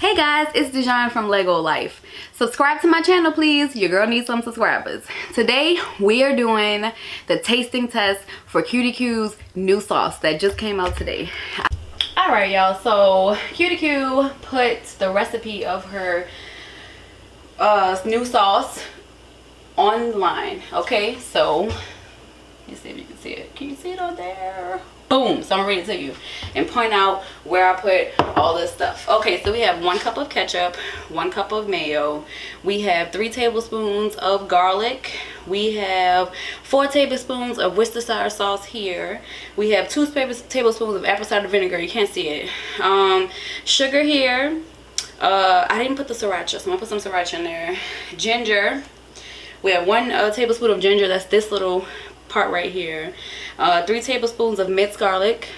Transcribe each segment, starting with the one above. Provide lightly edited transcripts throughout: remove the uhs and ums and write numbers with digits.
Hey guys, it's Dejon from Lego Life. Subscribe to my channel, please. Your girl needs some subscribers. Today, we are doing the tasting test for Cutie Q's new sauce that just came out today. Alright, y'all. So, Cutie Q put the recipe of her new sauce online. Okay, so, let me see if you can see it. Can you see it on there? Boom. So I'm gonna read it to you and point out where I put all this stuff. Okay, so we have 1 cup of ketchup, 1 cup of mayo, we have 3 tablespoons of garlic, we have 4 tablespoons of Worcestershire sauce here, we have 2 tablespoons of apple cider vinegar. You can't see it. Sugar here. I didn't put the sriracha, so I'm gonna put some sriracha in there. Ginger. We have 1 tablespoon of ginger. That's this little part right here. 3 tablespoons of minced garlic,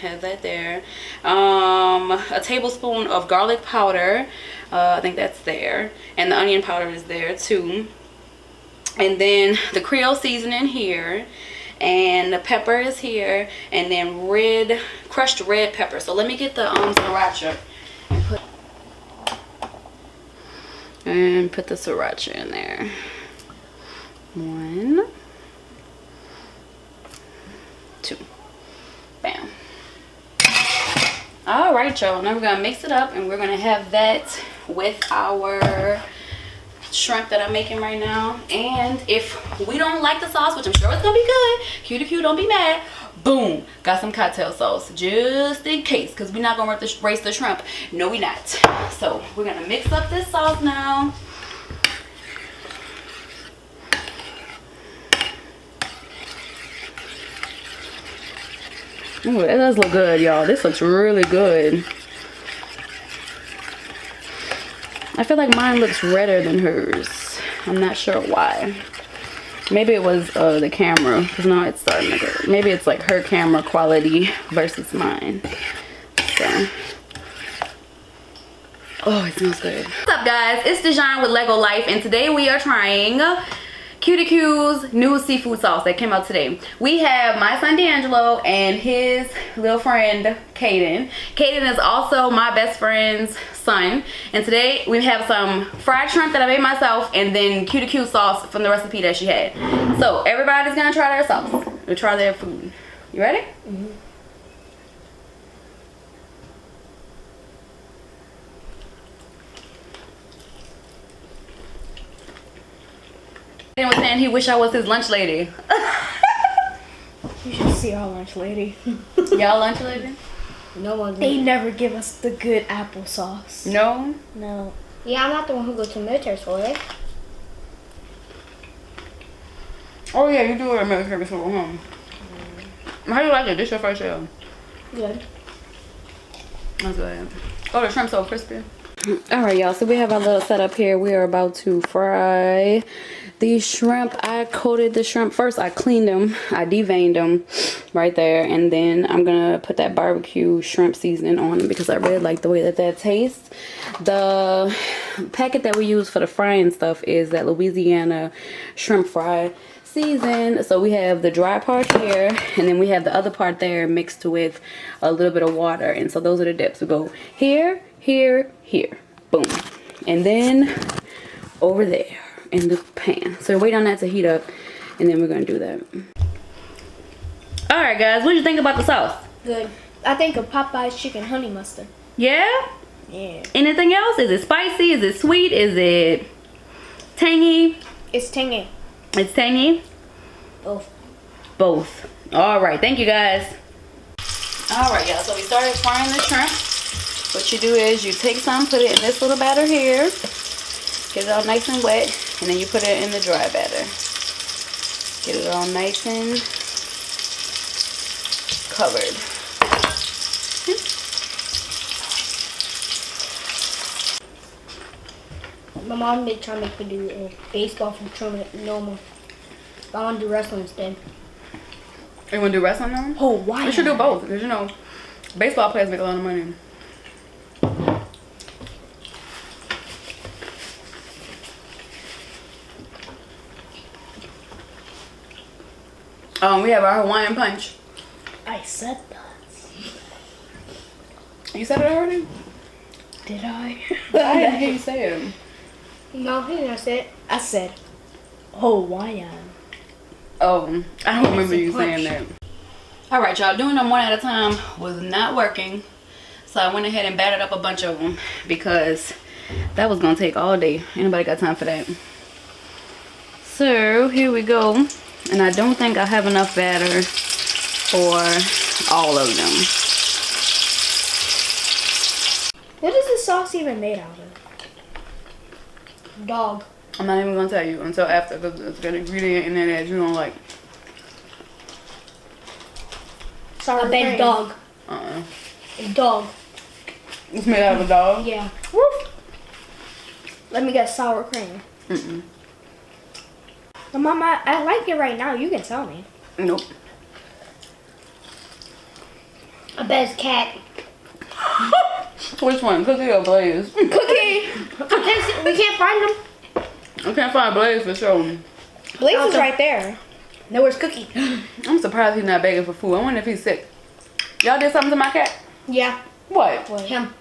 have that there. A tablespoon of garlic powder, I think that's there, and the onion powder is there too. And then the Creole seasoning here, and the pepper is here, and then crushed red pepper. So let me get the sriracha and put the sriracha in there. 1, 2, bam. All right, y'all, now we're gonna mix it up and we're gonna have that with our shrimp that I'm making right now. And if we don't like the sauce, which I'm sure it's gonna be good, Cutie Q, don't be mad, boom, got some cocktail sauce just in case, because we're not gonna race the shrimp. No, we not. So we're gonna mix up this sauce now. Ooh, it does look good, y'all. This looks really good. I feel like mine looks redder than hers. I'm not sure why. Maybe it was the camera, because now it's starting to go. Maybe it's like her camera quality versus mine. So. Oh, it smells good. What's up, guys? It's Dejon with Lego Life, and today we are trying Cutie Q's new seafood sauce that came out today. We have my son Deangelo and his little friend Kaden. Kaden is also my best friend's son. And today we have some fried shrimp that I made myself, and then Cutie Q sauce from the recipe that she had. So everybody's gonna try their sauce. We'll try their food. You ready? Mm-hmm. He was saying he wish I was his lunch lady. You should see our lunch lady. Y'all lunch lady? No one. They never give us the good applesauce. No? No. Yeah, I'm not the one who goes to military school, right? Oh yeah, you do wear a military school, huh? How do you like it? This your first show? Good. That's good. Oh, the shrimp's so crispy. Alright, y'all, so we have our little setup here. We are about to fry these shrimp. I coated the shrimp first. I cleaned them, I deveined them right there, and then I'm gonna put that barbecue shrimp seasoning on them because I really like the way that tastes. The packet that we use for the frying stuff is that Louisiana shrimp fry season. So we have the dry part here, and then we have the other part there mixed with a little bit of water. And so those are the dips. We go here, here, here, boom, and then over there in the pan. So wait on that to heat up, and then we're gonna do that. All right, guys, what do you think about the sauce? Good. I think of Popeye's chicken honey mustard. Yeah? Yeah. Anything else? Is it spicy? Is it sweet? Is it tangy? It's tangy. It's tangy? Both. Both. All right, thank you, guys. All right, y'all, so we started frying the shrimp. What you do is you take some, put it in this little batter here, get it all nice and wet, and then you put it in the dry batter. Get it all nice and covered. My mom been trying to make me do baseball from tournament normal. But I want to do wrestling instead. You want to do wrestling now? Oh, why? We should do both, because you know, baseball players make a lot of money. We have our Hawaiian punch. I said that. You said it already? Did I? I didn't hear you say it. No, he didn't say it. I said Hawaiian. Oh, I don't remember you punch. saying that. All right, y'all. Doing them one at a time was not working. So I went ahead and battered up a bunch of them because that was going to take all day. Anybody got time for that? So here we go. And I don't think I have enough batter for all of them. What is this sauce even made out of? Dog. I'm not even going to tell you until after because it's got an ingredient in there that you don't like. I bet dog. A dog. It's made out of a dog? Yeah. Woof. Let me get sour cream. Mm-mm. Mama, I like it right now. You can tell me. Nope. I bet it's cat. Which one? Cookie or Blaze? Cookie. We can't find them. I can't find Blaze for sure. Blaze is right there. No, where's Cookie? I'm surprised he's not begging for food. I wonder if he's sick. Y'all did something to my cat? Yeah. What? Him.